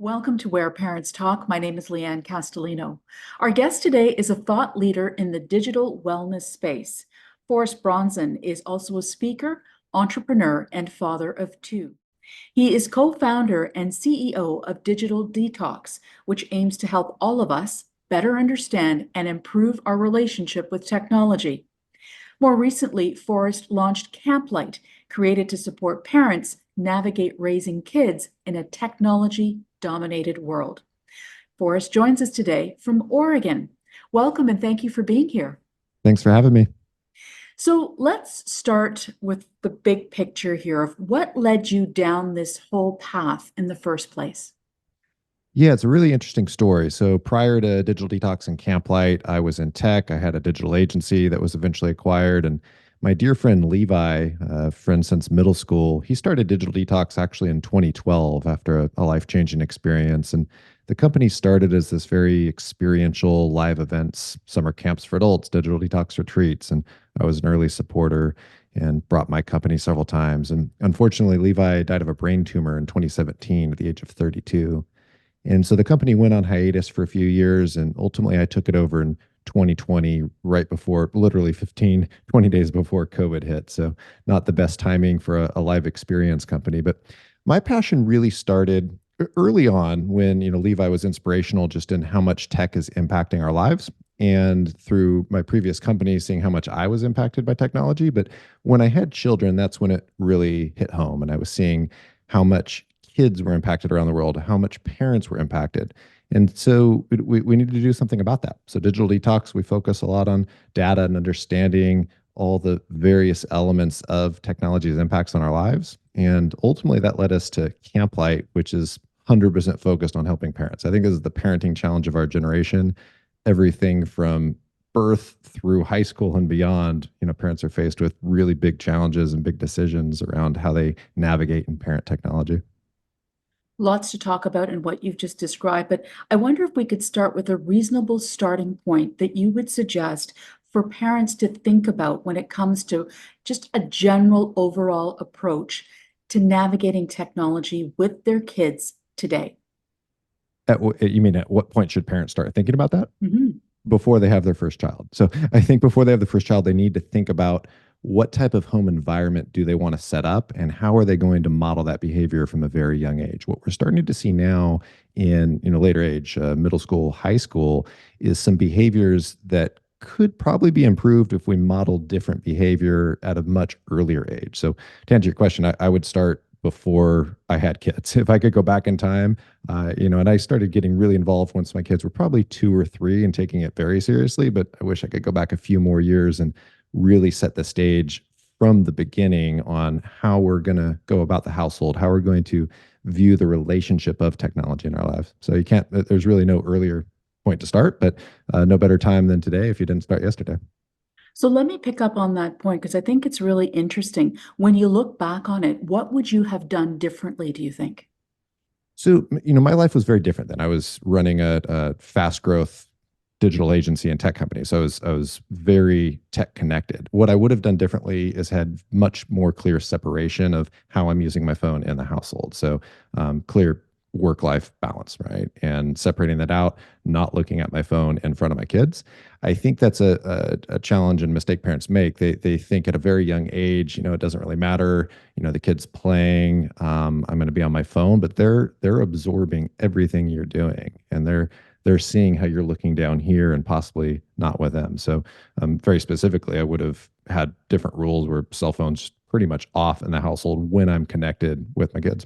Welcome to Where Parents Talk. My name is Lianne Castelino. Our guest today is a thought leader in the digital wellness space. Forest Bronzan is also a speaker, entrepreneur, and father of two. He is co-founder and CEO of Digital Detox, which aims to help all of us better understand and improve our relationship with technology. More recently, Forest launched Camplight, created to support parents navigate raising kids in a technology-dominated world. Forest joins us today from Oregon. Welcome and thank you for being here. Thanks for having me. So let's start with the big picture here of what led you down this whole path in the first place. Yeah, it's a really interesting story. So prior to Digital Detox and Camplight, I was in tech. I had a digital agency that was eventually acquired. And my dear friend Levi, a friend since middle school, he started Digital Detox actually in 2012 after a life-changing experience. And the company started as this very experiential live events, summer camps for adults, digital detox retreats. And I was an early supporter and brought my company several times. And unfortunately, Levi died of a brain tumor in 2017 at the age of 32. And so the company went on hiatus for a few years, and ultimately I took it over in 2020, right before, literally 15, 20 days before COVID hit. So not the best timing for a live experience company. But my passion really started early on when, Levi was inspirational just in how much tech is impacting our lives. And through my previous company, seeing how much I was impacted by technology. But when I had children, that's when it really hit home. And I was seeing how much kids were impacted around the world, how much parents were impacted. And so we needed to do something about that. So Digital Detox, we focus a lot on data and understanding all the various elements of technology's impacts on our lives. And ultimately that led us to Camplight, which is 100% focused on helping parents. I think this is the parenting challenge of our generation. Everything from birth through high school and beyond, parents are faced with really big challenges and big decisions around how they navigate and parent technology. Lots to talk about in what you've just described, but I wonder if we could start with a reasonable starting point that you would suggest for parents to think about when it comes to just a general overall approach to navigating technology with their kids today. You mean at what point should parents start thinking about that? Mhm. Before they have their first child. So I think before they have the first child, they need to think about what type of home environment do they want to set up and how are they going to model that behavior from a very young age. What we're starting to see now in later age, middle school, high school, is some behaviors that could probably be improved if we model different behavior at a much earlier age. So to answer your question, I would start before I had kids. If I could go back in time, and I started getting really involved once my kids were probably 2 or 3 and taking it very seriously. But I wish I could go back a few more years and really set the stage from the beginning on how we're going to go about the household, how we're going to view the relationship of technology in our lives. So there's really no earlier point to start, but no better time than today if you didn't start yesterday. So let me pick up on that point because I think it's really interesting. When you look back on it, what would you have done differently, do you think? So, my life was very different then. I was running a fast growth digital agency and tech company. So I was very tech connected. What I would have done differently is had much more clear separation of how I'm using my phone in the household. So clear work-life balance, right? And separating that out, not looking at my phone in front of my kids. I think that's a challenge and mistake parents make. They think at a very young age, it doesn't really matter. The kid's playing. I'm going to be on my phone, but they're absorbing everything you're doing, and they're seeing how you're looking down here and possibly not with them. So, very specifically, I would have had different rules where cell phones pretty much off in the household when I'm connected with my kids.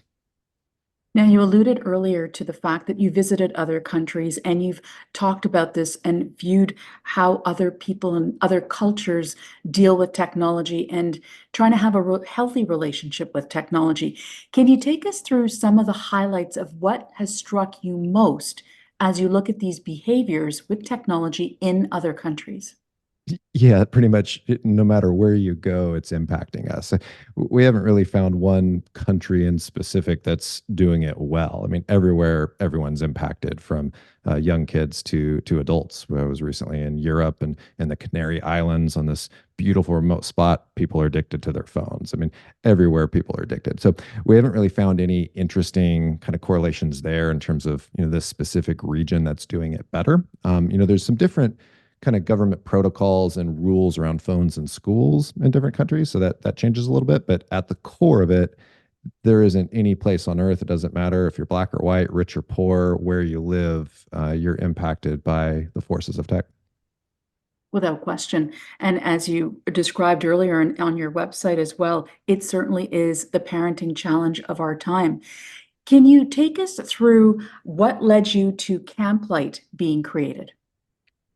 Now, you alluded earlier to the fact that you visited other countries and you've talked about this and viewed how other people and other cultures deal with technology and trying to have a healthy relationship with technology. Can you take us through some of the highlights of what has struck you most as you look at these behaviors with technology in other countries? Yeah, pretty much no matter where you go, it's impacting us. We haven't really found one country in specific that's doing it well. I mean, everywhere, everyone's impacted from young kids to adults. I was recently in Europe and in the Canary Islands on this beautiful remote spot. People are addicted to their phones. I mean, everywhere people are addicted. So we haven't really found any interesting kind of correlations there in terms of this specific region that's doing it better. There's some different kind of government protocols and rules around phones in schools in different countries. So that changes a little bit. But at the core of it, there isn't any place on earth. It doesn't matter if you're black or white, rich or poor, where you live, you're impacted by the forces of tech. Without question. And as you described earlier on your website as well, it certainly is the parenting challenge of our time. Can you take us through what led you to Camplight being created?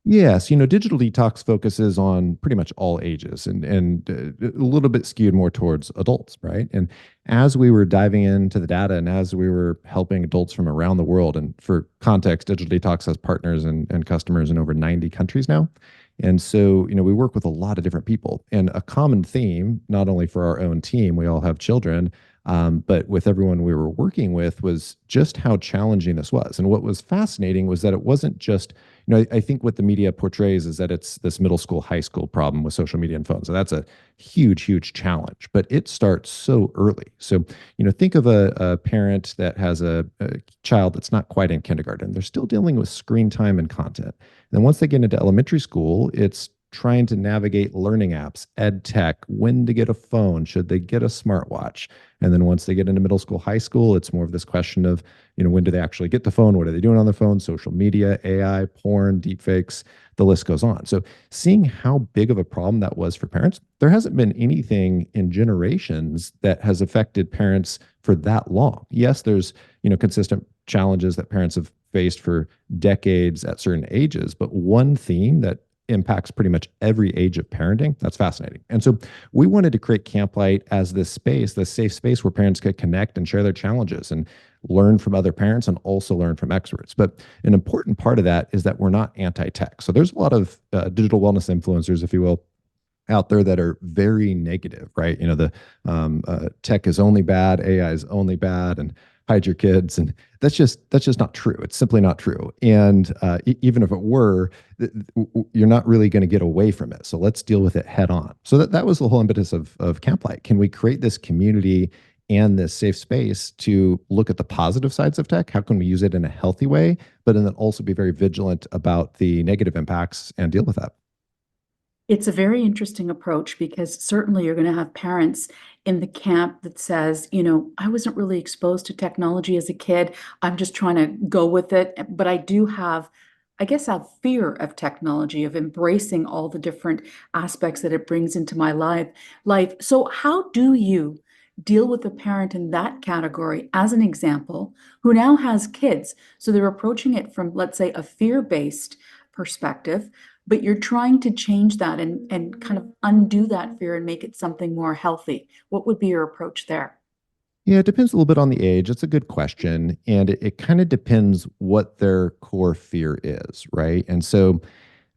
Yes, digital detox focuses on pretty much all ages and a little bit skewed more towards adults, right? And as we were diving into the data and as we were helping adults from around the world, and for context, Digital Detox has partners and customers in over 90 countries now. And so, we work with a lot of different people. And a common theme, not only for our own team, we all have children, but with everyone we were working with, was just how challenging this was. And what was fascinating was that it wasn't just, I think what the media portrays is that it's this middle school, high school problem with social media and phones. And that's a huge, huge challenge, but it starts so early. So, think of a parent that has a child that's not quite in kindergarten. They're still dealing with screen time and content. And then once they get into elementary school, it's trying to navigate learning apps, ed tech, when to get a phone, should they get a smartwatch? And then once they get into middle school, high school, it's more of this question of, when do they actually get the phone? What are they doing on their phone? Social media, AI, porn, deepfakes, the list goes on. So seeing how big of a problem that was for parents, there hasn't been anything in generations that has affected parents for that long. Yes, there's, consistent challenges that parents have faced for decades at certain ages, but one theme that impacts pretty much every age of parenting. That's fascinating. And so we wanted to create Camplight as this space, this safe space where parents could connect and share their challenges and learn from other parents and also learn from experts. But an important part of that is that we're not anti-tech. So there's a lot of digital wellness influencers, if you will, out there that are very negative, right? The tech is only bad, AI is only bad, and hide your kids, and that's just not true. It's simply not true. And even if it were, you're not really going to get away from it. So let's deal with it head on. So that was the whole impetus of Camplight. Can we create this community and this safe space to look at the positive sides of tech? How can we use it in a healthy way, but then also be very vigilant about the negative impacts and deal with that? It's a very interesting approach because certainly you're going to have parents in the camp that says, I wasn't really exposed to technology as a kid. I'm just trying to go with it. But I do have, I guess, a fear of technology, of embracing all the different aspects that it brings into my life. So how do you deal with a parent in that category as an example who now has kids? So they're approaching it from, let's say, a fear-based perspective, but you're trying to change that and kind of undo that fear and make it something more healthy. What would be your approach there? Yeah, it depends a little bit on the age. It's a good question. And it kind of depends what their core fear is, right? And so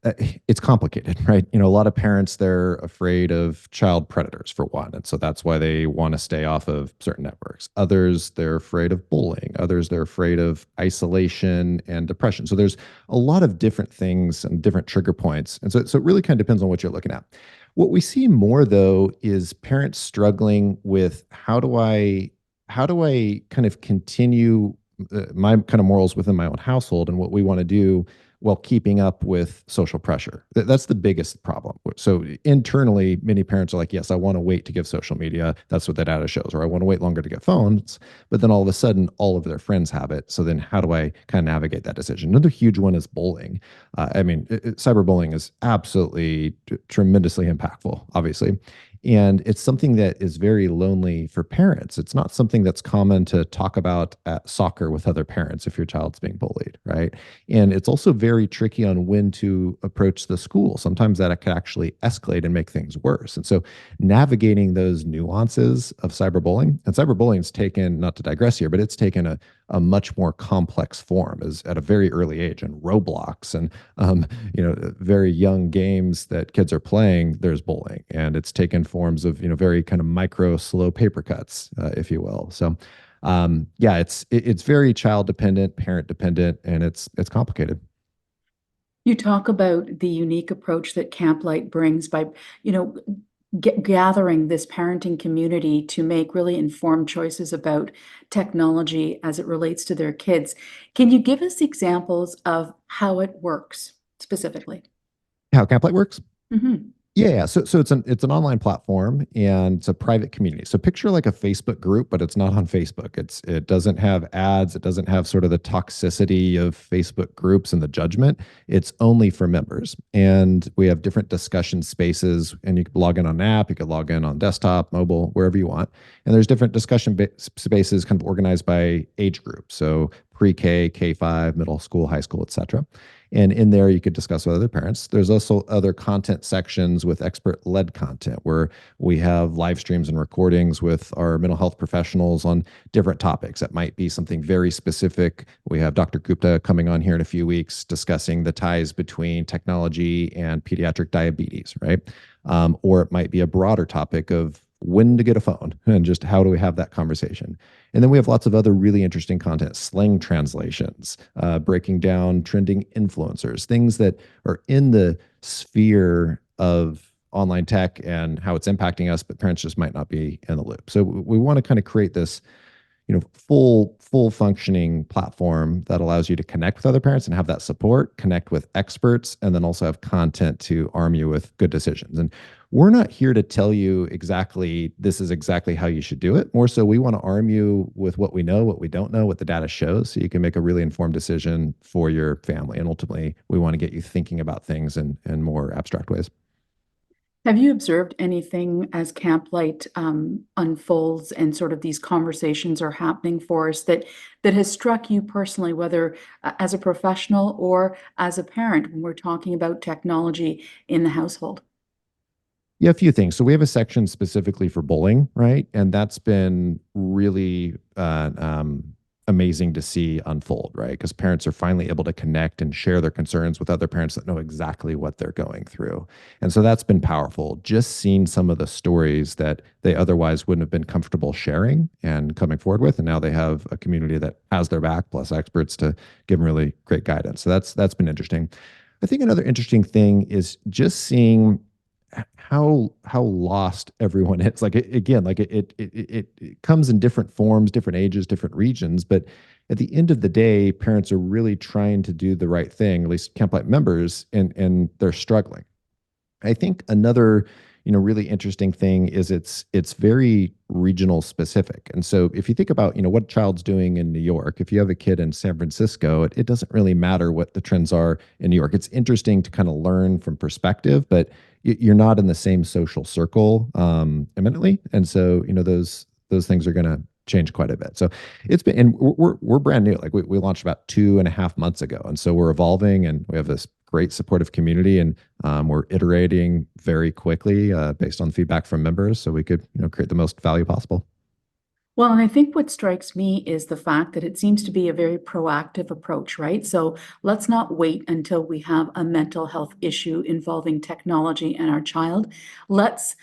uh, it's complicated, right? A lot of parents, they're afraid of child predators for one. And so that's why they want to stay off of certain networks. Others, they're afraid of bullying. Others, they're afraid of isolation and depression. So there's a lot of different things and different trigger points. And so it really kind of depends on what you're looking at. What we see more though is parents struggling with how do I kind of continue my kind of morals within my own household and what we want to do while keeping up with social pressure. That's the biggest problem. So internally, many parents are like, yes, I want to wait to give social media. That's what the data shows. Or I want to wait longer to get phones. But then all of a sudden, all of their friends have it. So then how do I kind of navigate that decision? Another huge one is bullying. Cyberbullying is absolutely tremendously impactful, obviously. And it's something that is very lonely for parents. It's not something that's common to talk about at soccer with other parents if your child's being bullied, right? And it's also very tricky on when to approach the school. Sometimes that could actually escalate and make things worse. And so navigating those nuances of cyberbullying, and cyberbullying's taken, not to digress here, but it's taken a a much more complex form is at a very early age, and Roblox and very young games that kids are playing. There's bullying, and it's taken forms of very kind of micro, slow paper cuts, if you will. So yeah, it's very child dependent, parent dependent, and it's complicated. You talk about the unique approach that Camplight brings by, you know, gathering this parenting community to make really informed choices about technology as it relates to their kids. Can you give us examples of how it works specifically? How Camplight works? Mhm. Yeah. So it's an online platform, and it's a private community. So picture like a Facebook group, but it's not on Facebook. It doesn't have ads. It doesn't have sort of the toxicity of Facebook groups and the judgment. It's only for members. And we have different discussion spaces, and you can log in on an app, you can log in on desktop, mobile, wherever you want. And there's different discussion spaces kind of organized by age group. So pre-K, K-5, middle school, high school, etc. And in there, you could discuss with other parents. There's also other content sections with expert led content where we have live streams and recordings with our mental health professionals on different topics. That might be something very specific. We have Dr. Gupta coming on here in a few weeks discussing the ties between technology and pediatric diabetes, right? Or it might be a broader topic of when to get a phone and just how do we have that conversation. And then we have lots of other really interesting content, slang translations, breaking down trending influencers, things that are in the sphere of online tech and how it's impacting us, but parents just might not be in the loop. So we want to kind of create this full functioning platform that allows you to connect with other parents and have that support, connect with experts, and then also have content to arm you with good decisions. And we're not here to tell you exactly this is exactly how you should do it. More so, we want to arm you with what we know, what we don't know, what the data shows, so you can make a really informed decision for your family. And ultimately, we want to get you thinking about things in more abstract ways. Have you observed anything as Camplight unfolds and sort of these conversations are happening for us that has struck you personally, whether as a professional or as a parent, when we're talking about technology in the household? Yeah, a few things. So we have a section specifically for bullying, right? And that's been really amazing to see unfold, right? Because parents are finally able to connect and share their concerns with other parents that know exactly what they're going through. And so that's been powerful. Just seeing some of the stories that they otherwise wouldn't have been comfortable sharing and coming forward with. And now they have a community that has their back, plus experts to give them really great guidance. So that's been interesting. I think another interesting thing is just seeing how lost everyone is. Like again, like it comes in different forms, different ages, different regions, but at the end of the day, parents are really trying to do the right thing, at least Camplight members, and they're struggling. I think another, really interesting thing is it's very regional specific. And so if you think about, what a child's doing in New York, if you have a kid in San Francisco, it doesn't really matter what the trends are in New York. It's interesting to kind of learn from perspective, but you're not in the same social circle imminently. And so, those things are going to change quite a bit. So it's been, and we're brand new. Like we launched about 2.5 months ago. And so we're evolving, and we have this great supportive community, and we're iterating very quickly based on feedback from members so we could, create the most value possible. Well, and I think what strikes me is the fact that it seems to be a very proactive approach, right? So let's not wait until we have a mental health issue involving technology and our child. Let's,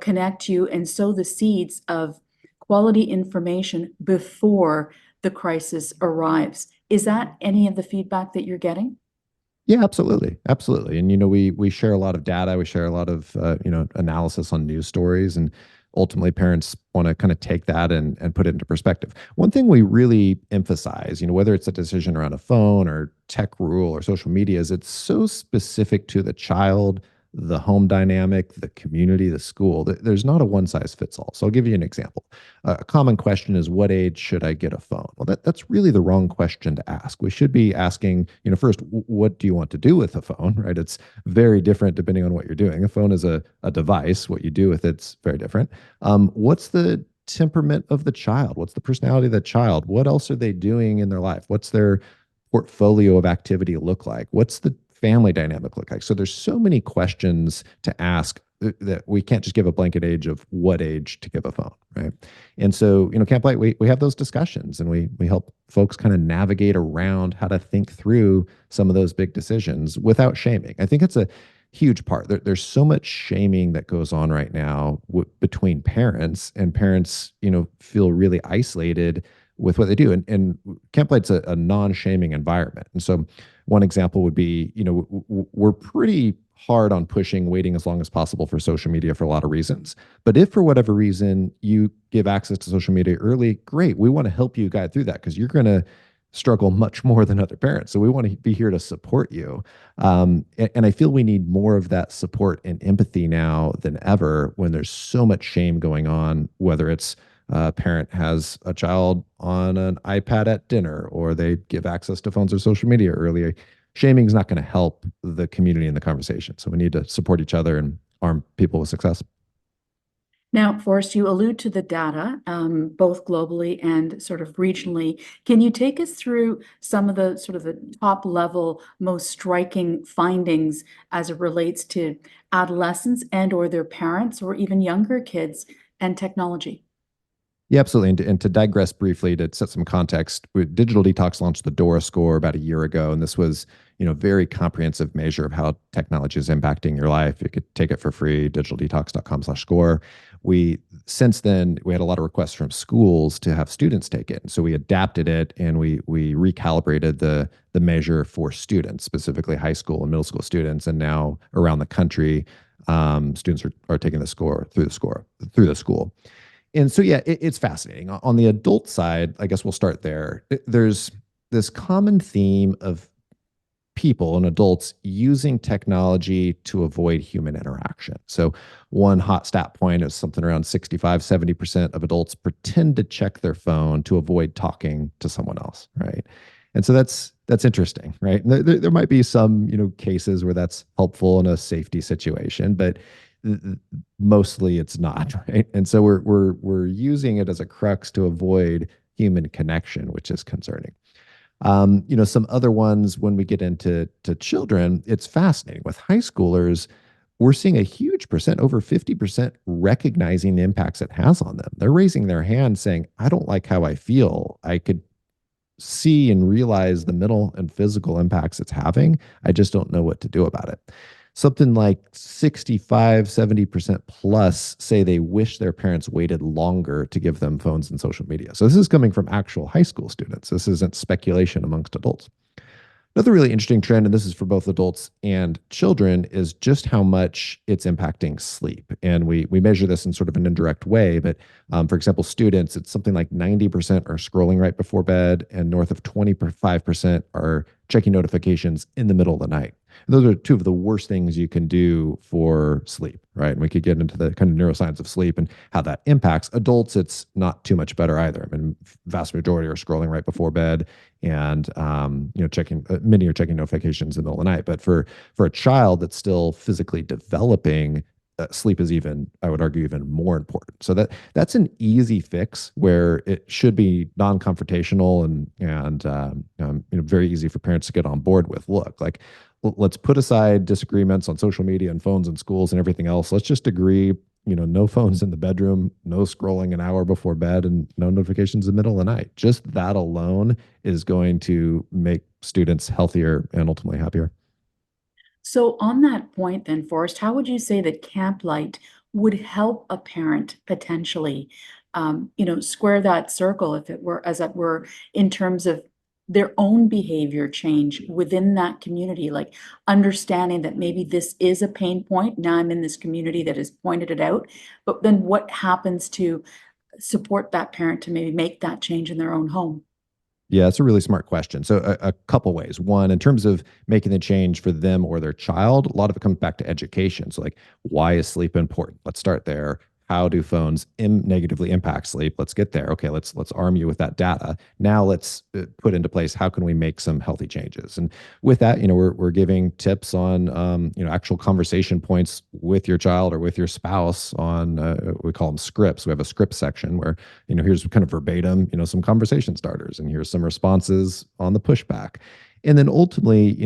connect you and sow the seeds of quality information before the crisis arrives. Is that any of the feedback that you're getting? Yeah, absolutely, absolutely. And we share a lot of data, we share a lot of analysis on news stories, and ultimately parents want to kind of take that and put it into perspective. One thing we really emphasize, whether it's a decision around a phone or tech rule or social media, is it's so specific to the child, the home dynamic, the community, the school. There's not a one size fits all. So I'll give you an example. A common question is, what age should I get a phone? Well, that's really the wrong question to ask. We should be asking, first, what do you want to do with a phone, right? It's very different depending on what you're doing. A phone is a device. What you do with it's very different. What's the temperament of the child? What's the personality of the child? What else are they doing in their life? What's their portfolio of activity look like? What's the family dynamic look like? So there's so many questions to ask that we can't just give a blanket age of what age to give a phone, right? And so, Camplight, we have those discussions, and we help folks kind of navigate around how to think through some of those big decisions without shaming. I think it's a huge part. There's so much shaming that goes on right now between parents, and parents, feel really isolated with what they do. And Camplight's a non-shaming environment. And so one example would be, we're pretty hard on pushing waiting as long as possible for social media for a lot of reasons. But if for whatever reason you give access to social media early, great. We want to help you guide through that, because you're going to struggle much more than other parents. So we want to be here to support you. And I feel we need more of that support and empathy now than ever, when there's so much shame going on, whether it's a parent has a child on an iPad at dinner, or they give access to phones or social media early. Shaming is not going to help the community in the conversation. So we need to support each other and arm people with success. Now, Forrest, you allude to the data, both globally and sort of regionally. Can you take us through some of the sort of the top level, most striking findings as it relates to adolescents and or their parents or even younger kids and technology? Yeah, absolutely. And to digress briefly, to set some context, Digital Detox launched the Dora score about a year ago, and this was, very comprehensive measure of how technology is impacting your life. You could take it for free, digitaldetox.com/score. Since then, we had a lot of requests from schools to have students take it. And so we adapted it, and we recalibrated the measure for students, specifically high school and middle school students. And now around the country, students are taking the score through the school. And so, yeah, it's fascinating. On the adult side, I guess we'll start there. There's this common theme of people and adults using technology to avoid human interaction. So one hot stat point is something around 65-70% of adults pretend to check their phone to avoid talking to someone else, right? And so that's interesting, right? There might be some, cases where that's helpful in a safety situation, but mostly it's not, right? And so we're using it as a crux to avoid human connection, which is concerning. Some other ones, when we get into children, it's fascinating. With high schoolers, we're seeing a huge percent, over 50%, recognizing the impacts it has on them. They're raising their hand saying, I don't like how I feel. I could see and realize the mental and physical impacts it's having. I just don't know what to do about it. Something like 65-70% plus say they wish their parents waited longer to give them phones and social media. So this is coming from actual high school students. This isn't speculation amongst adults. Another really interesting trend, and this is for both adults and children, is just how much it's impacting sleep. And we measure this in sort of an indirect way. But for example, students, it's something like 90% are scrolling right before bed, and north of 25% are checking notifications in the middle of the night. And those are two of the worst things you can do for sleep, right? And we could get into the kind of neuroscience of sleep and how that impacts adults. It's not too much better either. I mean, vast majority are scrolling right before bed, and checking many are checking notifications in the middle of the night. But for a child that's still physically developing, sleep is even, I would argue, even more important. So that's an easy fix where it should be non-confrontational and very easy for parents to get on board with. Look, like, let's put aside disagreements on social media and phones and schools and everything else. Let's just agree, no phones in the bedroom, no scrolling an hour before bed, and no notifications in the middle of the night. Just that alone is going to make students healthier and ultimately happier. So on that point then, Forrest, how would you say that Camplight would help a parent potentially, square that circle, if it were, as it were, in terms of their own behavior change within that community, like understanding that maybe this is a pain point. Now I'm in this community that has pointed it out, but then what happens to support that parent to maybe make that change in their own home? Yeah, it's a really smart question. So a couple ways. One, in terms of making the change for them or their child, a lot of it comes back to education. So like, why is sleep important? Let's start there. How do phones negatively impact sleep? Let's get there. Okay, let's arm you with that data. Now let's put into place, how can we make some healthy changes? And with that, we're giving tips on actual conversation points with your child or with your spouse on we call them scripts. We have a script section where here's kind of verbatim some conversation starters, and here's some responses on the pushback. And then ultimately,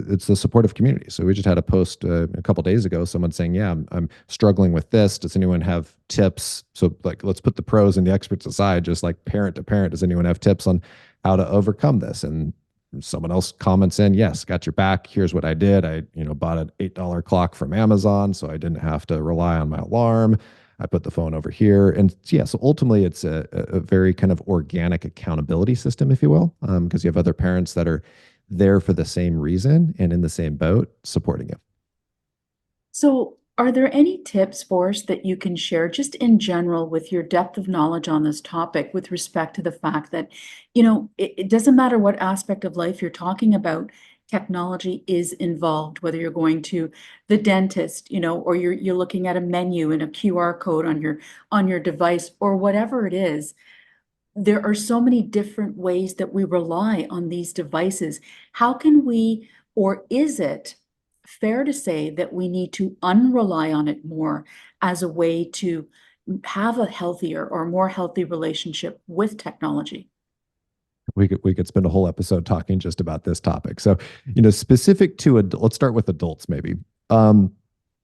it's the supportive community. So we just had a post a couple days ago, someone saying, yeah, I'm struggling with this. Does anyone have tips? So like, let's put the pros and the experts aside, just like parent to parent. Does anyone have tips on how to overcome this? And someone else comments in, yes, got your back. Here's what I did. I, bought an $8 clock from Amazon, so I didn't have to rely on my alarm. I put the phone over here. And yeah, so ultimately it's a very kind of organic accountability system, if you will, because you have other parents that are there for the same reason and in the same boat supporting you. So, are there any tips for us that you can share just in general with your depth of knowledge on this topic with respect to the fact that, it doesn't matter what aspect of life you're talking about, technology is involved, whether you're going to the dentist, or you're looking at a menu and a QR code on your device or whatever it is. There are so many different ways that we rely on these devices. How can we, or is it fair to say that we need to unrely on it more as a way to have a healthier or more healthy relationship with technology? We could spend a whole episode talking just about this topic. So, specific to let's start with adults maybe. Um,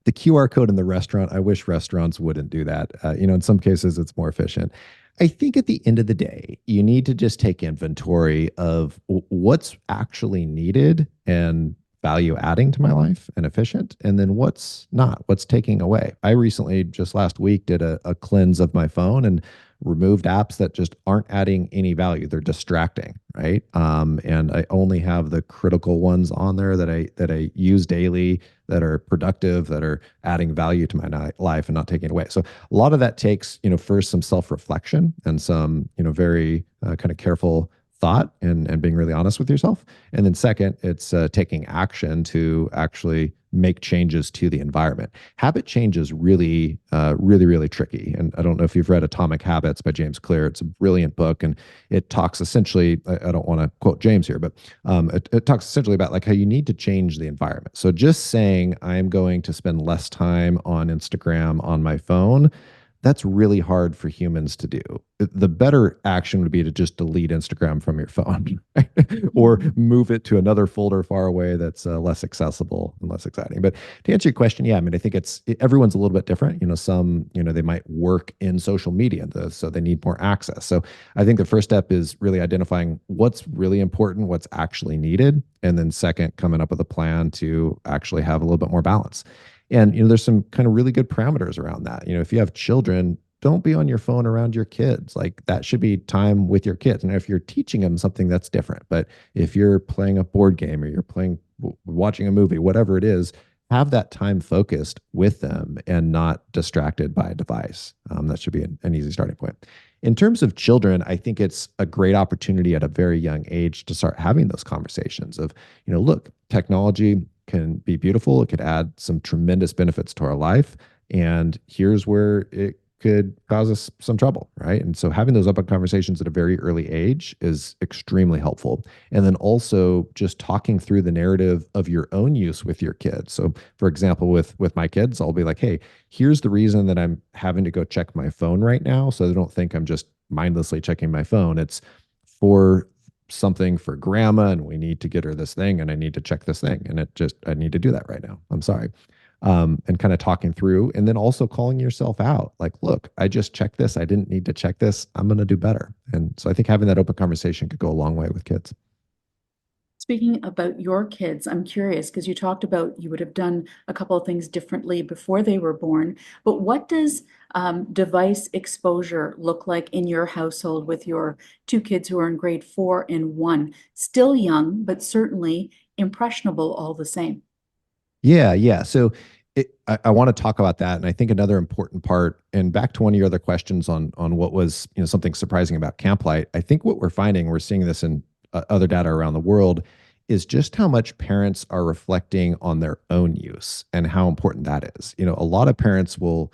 the QR code in the restaurant, I wish restaurants wouldn't do that. In some cases it's more efficient. I think at the end of the day, you need to just take inventory of what's actually needed and value adding to my life and efficient, and then what's not, what's taking away. I recently, just last week, did a cleanse of my phone and removed apps that just aren't adding any value. They're distracting, right? And I only have the critical ones on there that I use daily, that are productive, that are adding value to my life and not taking it away. So a lot of that takes, first some self-reflection and some, very kind of careful thought and being really honest with yourself. And then second, it's taking action to actually make changes to the environment. Habit change is really, really tricky. And I don't know if you've read Atomic Habits by James Clear. It's a brilliant book, and it talks essentially. I don't want to quote James here, but it talks essentially about like how you need to change the environment. So just saying I'm going to spend less time on Instagram on my phone, that's really hard for humans to do. The better action would be to just delete Instagram from your phone, right? Or move it to another folder far away that's less accessible and less exciting. But to answer your question, yeah, I mean, I think everyone's a little bit different. Some, they might work in social media, so they need more access. So I think the first step is really identifying what's really important, what's actually needed, and then second, coming up with a plan to actually have a little bit more balance. And there's some kind of really good parameters around that. If you have children, don't be on your phone around your kids. Like that should be time with your kids. And if you're teaching them something, that's different. But if you're playing a board game or you're watching a movie, whatever it is, have that time focused with them and not distracted by a device. That should be an easy starting point. In terms of children, I think it's a great opportunity at a very young age to start having those conversations of, look, technology can be beautiful. It could add some tremendous benefits to our life. And here's where it could cause us some trouble, right? And so having those open conversations at a very early age is extremely helpful. And then also just talking through the narrative of your own use with your kids. So for example, with my kids, I'll be like, hey, here's the reason that I'm having to go check my phone right now. So they don't think I'm just mindlessly checking my phone. It's for something for grandma, and we need to get her this thing, and I need to check this thing, and I need to do that right now. I'm sorry. And kind of talking through, and then also calling yourself out. Like, look, I just checked this. I didn't need to check this. I'm going to do better. And so I think having that open conversation could go a long way with kids. Speaking about your kids, I'm curious because you talked about you would have done a couple of things differently before they were born, but what does device exposure look like in your household with your two kids who are in grade 4 and 1? Still young, but certainly impressionable all the same. Yeah, yeah. So I want to talk about that, and I think another important part, and back to one of your other questions on what was something surprising about Camplight. I think what we're seeing this in other data around the world, is just how much parents are reflecting on their own use and how important that is. A lot of parents will,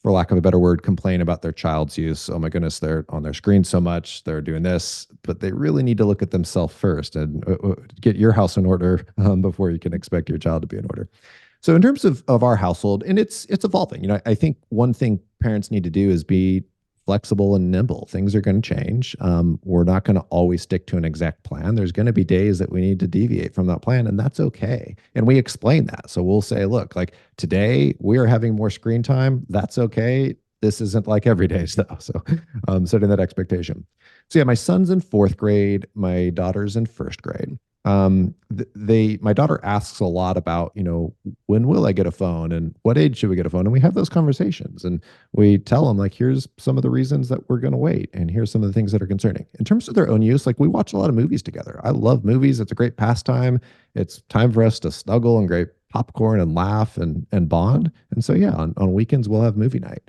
for lack of a better word, complain about their child's use. Oh my goodness, they're on their screen so much, they're doing this, but they really need to look at themselves first and get your house in order before you can expect your child to be in order. So in terms of our household, and it's evolving. I think one thing parents need to do is be flexible and nimble. Things are going to change. We're not going to always stick to an exact plan. There's going to be days that we need to deviate from that plan, and that's okay. And we explain that. So we'll say, look, like today we are having more screen time. That's okay. This isn't like every day stuff. So setting that expectation. So yeah, my son's in fourth grade. My daughter's in first grade. My daughter asks a lot about, when will I get a phone and what age should we get a phone? And we have those conversations and we tell them like, here's some of the reasons that we're going to wait. And here's some of the things that are concerning in terms of their own use. Like we watch a lot of movies together. I love movies. It's a great pastime. It's time for us to snuggle and grab popcorn and laugh and bond. And so, yeah, on weekends, we'll have movie night.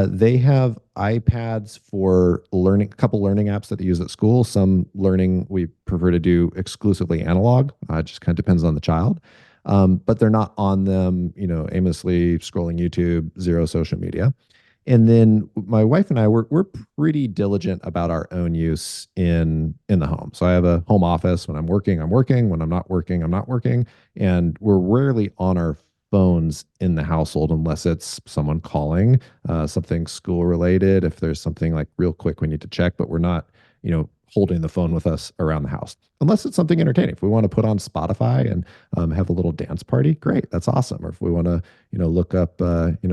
They have iPads for learning, a couple learning apps that they use at school. Some learning we prefer to do exclusively analog. It just kind of depends on the child. But they're not on them, aimlessly scrolling YouTube, zero social media. And then my wife and I, we're pretty diligent about our own use in the home. So I have a home office. When I'm working, I'm working. When I'm not working, I'm not working. And we're rarely on our phones in the household unless it's someone calling, something school related. If there's something like real quick we need to check, but we're not, holding the phone with us around the house unless it's something entertaining. If we want to put on Spotify and have a little dance party, great, that's awesome. Or if we want to, look up,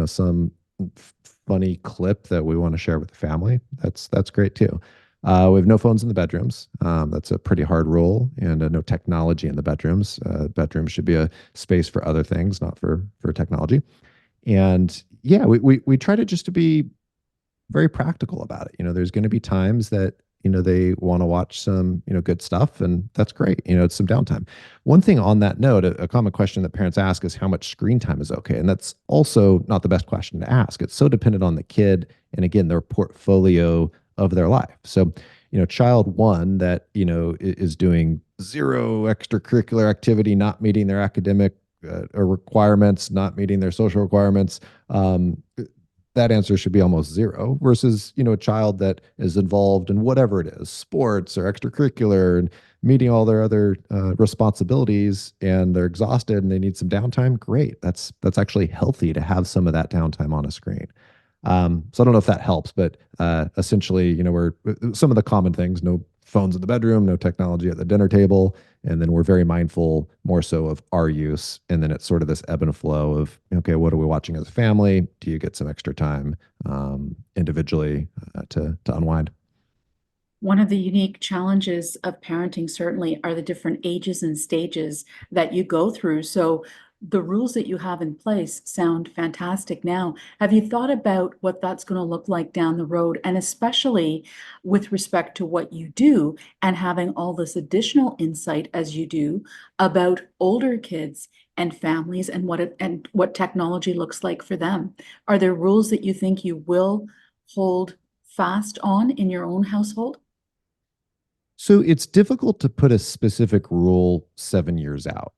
some funny clip that we want to share with the family, that's great too. We have no phones in the bedrooms. That's a pretty hard rule, and no technology in the bedrooms. Bedrooms should be a space for other things, not for technology. And yeah, we try to just to be very practical about it. There's going to be times that they want to watch some good stuff, and that's great. It's some downtime. One thing on that note, a common question that parents ask is how much screen time is okay, and that's also not the best question to ask. It's so dependent on the kid and again their portfolio of their life. So, child one that, is doing zero extracurricular activity, not meeting their academic requirements, not meeting their social requirements, that answer should be almost zero versus, a child that is involved in whatever it is, sports or extracurricular and meeting all their other responsibilities and they're exhausted and they need some downtime. Great. That's actually healthy to have some of that downtime on a screen. So I don't know if that helps, but essentially, we're some of the common things: no phones in the bedroom, no technology at the dinner table, and then we're very mindful more so of our use. And then it's sort of this ebb and flow of, okay, what are we watching as a family? Do you get some extra time individually to unwind? One of the unique challenges of parenting certainly are the different ages and stages that you go through. So the rules that you have in place sound fantastic now. Have you thought about what that's going to look like down the road? And especially with respect to what you do and having all this additional insight as you do about older kids and families and what technology looks like for them. Are there rules that you think you will hold fast on in your own household? So it's difficult to put a specific rule 7 years out.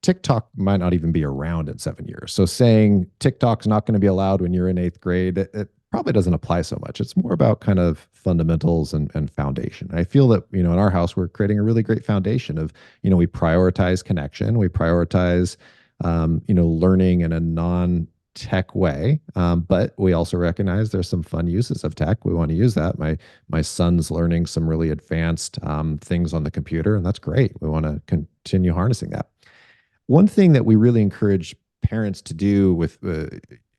TikTok might not even be around in 7 years. So saying TikTok's not going to be allowed when you're in eighth grade, it probably doesn't apply so much. It's more about kind of fundamentals and foundation. I feel that, in our house, we're creating a really great foundation of, we prioritize connection, we prioritize, learning in a non-tech way, but we also recognize there's some fun uses of tech. We want to use that. My son's learning some really advanced things on the computer, and that's great. We want to continue harnessing that. One thing that we really encourage parents to do with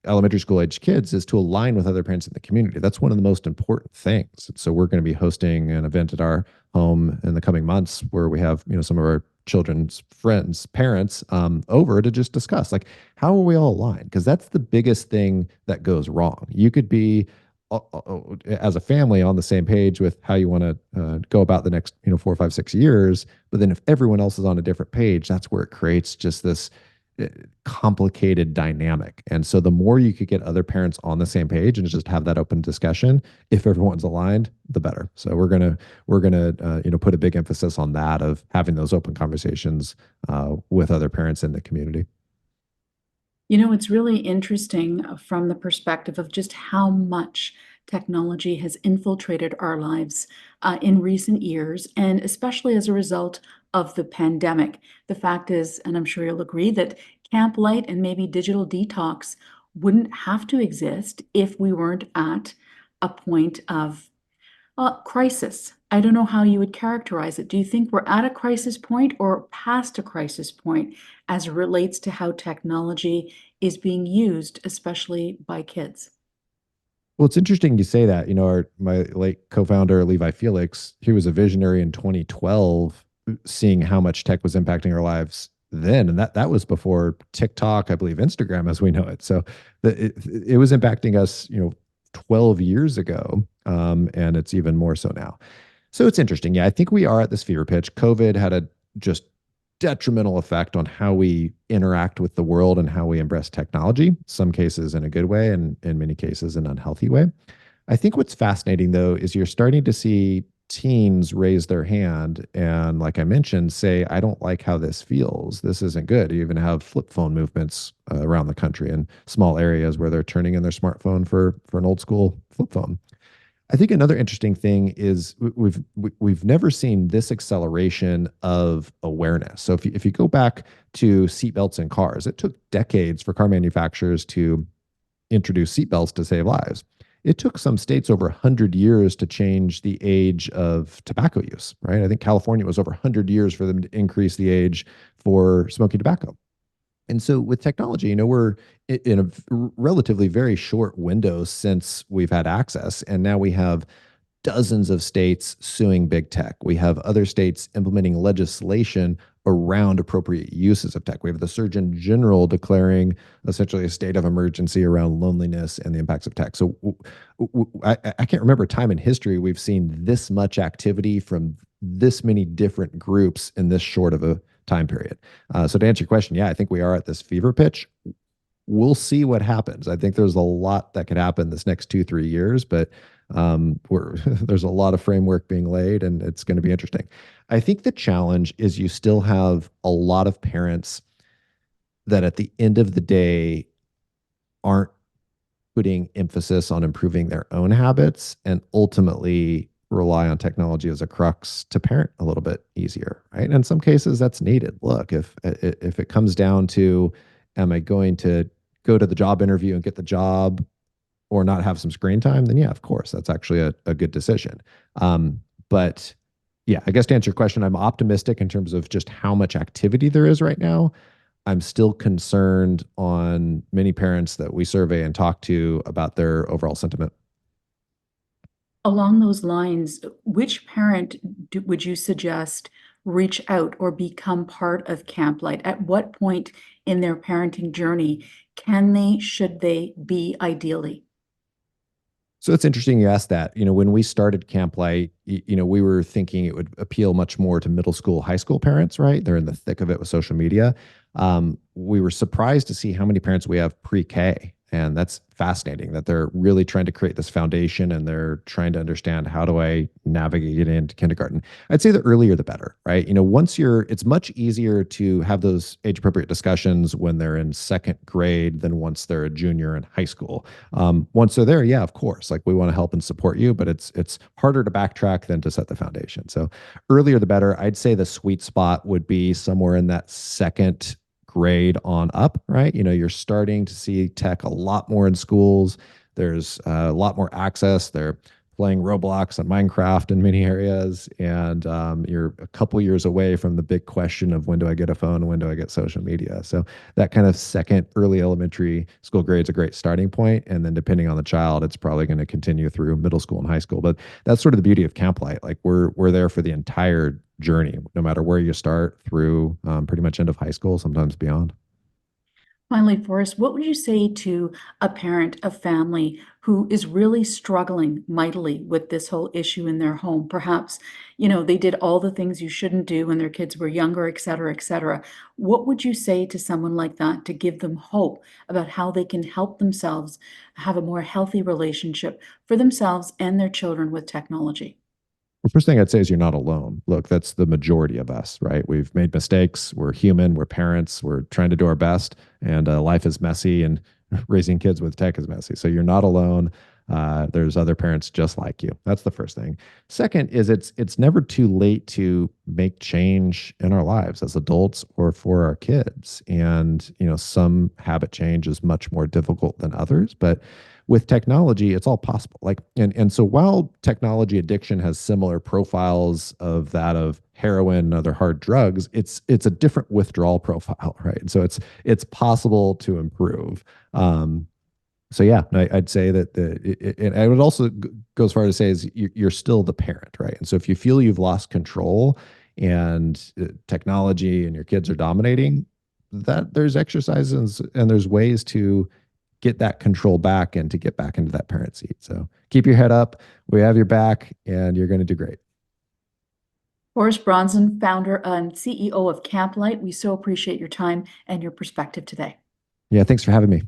elementary school age kids is to align with other parents in the community. That's one of the most important things. So we're going to be hosting an event at our home in the coming months where we have, some of our children's friends, parents over to just discuss like, how are we all aligned? Because that's the biggest thing that goes wrong. You could be as a family on the same page with how you want to go about the next 4, 5, 6 years, but then if everyone else is on a different page, that's where it creates just this complicated dynamic. And so the more you could get other parents on the same page and just have that open discussion, if everyone's aligned, the better. So we're gonna put a big emphasis on that, of having those open conversations with other parents in the community. It's really interesting from the perspective of just how much technology has infiltrated our lives in recent years, and especially as a result of the pandemic. The fact is, and I'm sure you'll agree, that Camplight and maybe digital detox wouldn't have to exist if we weren't at a point of crisis. I don't know how you would characterize it. Do you think we're at a crisis point or past a crisis point as it relates to how technology is being used, especially by kids? Well, it's interesting you say that. My late co-founder Levi Felix, he was a visionary in 2012, seeing how much tech was impacting our lives then, and that was before TikTok, I believe, Instagram as we know it. So it was impacting us, 12 years ago, and it's even more so now. So it's interesting. Yeah, I think we are at this fever pitch. COVID had a just detrimental effect on how we interact with the world and how we embrace technology, some cases in a good way and in many cases an unhealthy way. I think what's fascinating though is you're starting to see teens raise their hand and, like I mentioned, say, I don't like how this feels. This isn't good. You even have flip phone movements around the country in small areas where they're turning in their smartphone for an old school flip phone. I think another interesting thing is we've never seen this acceleration of awareness. So if you go back to seatbelts in cars, it took decades for car manufacturers to introduce seatbelts to save lives. It took some states over 100 years to change the age of tobacco use, right? I think California was over 100 years for them to increase the age for smoking tobacco. And so with technology, we're in a relatively very short window since we've had access. And now we have dozens of states suing big tech. We have other states implementing legislation around appropriate uses of tech. We have the Surgeon General declaring essentially a state of emergency around loneliness and the impacts of tech. So I can't remember a time in history we've seen this much activity from this many different groups in this short of a time period. So to answer your question, yeah, I think we are at this fever pitch. We'll see what happens. I think there's a lot that could happen this next 2-3 years, but there's a lot of framework being laid, and it's going to be interesting. I think the challenge is you still have a lot of parents that at the end of the day aren't putting emphasis on improving their own habits and ultimately rely on technology as a crux to parent a little bit easier, right? And in some cases that's needed. Look, if it comes down to, am I going to go to the job interview and get the job or not have some screen time, then yeah, of course, that's actually a good decision. But yeah, I guess to answer your question, I'm optimistic in terms of just how much activity there is right now. I'm still concerned on many parents that we survey and talk to about their overall sentiment. Along those lines, which parent would you suggest reach out or become part of Camplight? At what point in their parenting journey can they, should they be ideally? So it's interesting you asked that. When we started Camplight, we were thinking it would appeal much more to middle school, high school parents, right? They're in the thick of it with social media. We were surprised to see how many parents we have pre-K. And that's fascinating that they're really trying to create this foundation and they're trying to understand, how do I navigate it into kindergarten? I'd say the earlier the better, right? It's much easier to have those age appropriate discussions when they're in second grade than once they're a junior in high school. Once they're there, yeah, of course, like we want to help and support you, but it's harder to backtrack than to set the foundation. So earlier the better. I'd say the sweet spot would be somewhere in that second grade on up, right? You're starting to see tech a lot more in schools. There's a lot more access. They're playing Roblox and Minecraft in many areas. And you're a couple years away from the big question of, when do I get a phone? When do I get social media? So that kind of second early elementary school grade is a great starting point. And then depending on the child, it's probably going to continue through middle school and high school. But that's sort of the beauty of Camplight. Like we're there for the entire journey, no matter where you start through pretty much end of high school, sometimes beyond. Finally, Forrest, what would you say to a parent, a family who is really struggling mightily with this whole issue in their home? Perhaps, they did all the things you shouldn't do when their kids were younger, et cetera, et cetera. What would you say to someone like that to give them hope about how they can help themselves have a more healthy relationship for themselves and their children with technology? The first thing I'd say is you're not alone. Look, that's the majority of us, right? We've made mistakes. We're human. We're parents. We're trying to do our best, and life is messy, and raising kids with tech is messy. So you're not alone. There's other parents just like you. That's the first thing. Second is it's never too late to make change in our lives as adults or for our kids. And some habit change is much more difficult than others, but with technology, it's all possible. Like, and so while technology addiction has similar profiles of that of heroin and other hard drugs, it's a different withdrawal profile, right? And so it's possible to improve. So yeah, I'd say that and I would also go as far as to say is you're still the parent, right? And so if you feel you've lost control and technology and your kids are dominating, that there's exercises and there's ways to get that control back and to get back into that parent seat. So keep your head up. We have your back, and you're going to do great. Forest Bronzan, founder and CEO of Camplight, we so appreciate your time and your perspective today. Yeah, thanks for having me.